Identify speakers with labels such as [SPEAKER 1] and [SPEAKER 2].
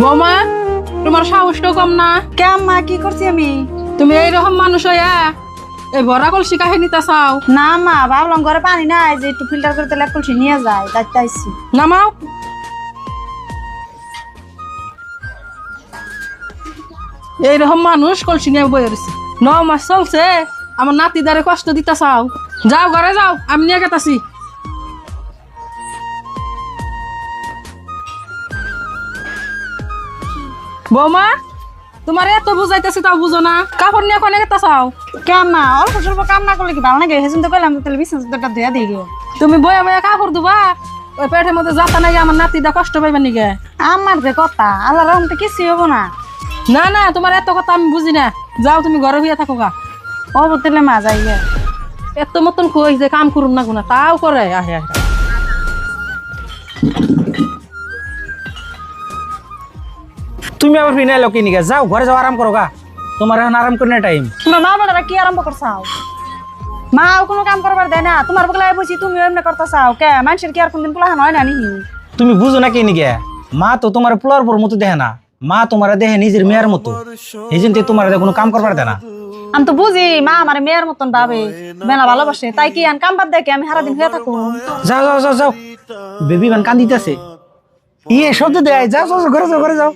[SPEAKER 1] বৌমা, তোমার সাহসটাও কম না।
[SPEAKER 2] কেম মা, কি করছি আমি?
[SPEAKER 1] তুমি এইরকম মানুষ হইয়া এই ভরা কলসি কাহে নিতে চাও?
[SPEAKER 2] না মা, ভাবলাম ঘরে পানি নাই, যে একটু ফিল্টার করে তেলে কলসি নিয়ে যায়, তাই চাইছি।
[SPEAKER 1] নামাও। এইরকম মানুষ কলসি নিয়ে বয়ে রয়েছে। 9 মাস চলছে, আমার নাতিদারে কষ্ট দিতে চাও? যাও ঘরে যাও, আমি নিয়ে গেতাছি। বৌমা, তোমার এত বুঝাইতেছি তাও বুঝো না, কাপড় নিয়ে কোনে গেতা চাও?
[SPEAKER 2] কেম মা, অল্প স্বল্প কাম না করলে কি ভালো লাগে? হেসুন তো কইলাম, তাহলে বিছানা ধুয়া দিয়ে গিয়ে।
[SPEAKER 1] তুমি বয়ে বয়ে কাপড় দুবা, ওই পেটের মধ্যে যাতা নাই আমার নাতিদা কষ্ট পাইবা নিগে।
[SPEAKER 2] আমার যে কথা, আল্লাহ রহমতে কিছু হবো না।
[SPEAKER 1] না না, তোমার এত কথা আমি বুঝি না। যাও তুমি ঘরে হইয়া থাকো গা।
[SPEAKER 2] ও বলতে মা যাই গে।
[SPEAKER 1] এত মতন কই যে কাম করুন না গুনা, তাও করে আহে আহে।
[SPEAKER 3] তুমি আবার ফিরে এলো কি নিকে? যাও ঘরে যাও, আরাম করো গা। তোমার এখন আরাম করে টাইম।
[SPEAKER 2] তোমরা মা বেটারা কি আরম্ভ করছাও? মা কোনো কাম করবার দেয় না, তোমার বগলায় বসি তুমি এমনি করতেছাও কে? মানুষের কি আর কোনদিন পোলাহান হয় না নিহি?
[SPEAKER 3] তুমি বুঝো না কি নিকে? মা তো তোমার পোলার পর মতো দেখে না, মা তোমার দেখে নিজের মেয়ের মতো। এই জন্য তোমার কোনো কাম করবার দেয় না।
[SPEAKER 2] আমি তো বুঝি মা আমার মেয়ের মতন ভাবে, মেলা ভালোবাসে, তাই কি আন কাম বাদ দেখে আমি সারাদিন হয়ে থাকুন?
[SPEAKER 3] যাও যাও যাও যাও, বেবি মান কান্দিতেছে। ইয়ে শব্দ দেয়, যাও যাও ঘরে যাও, ঘরে যাও।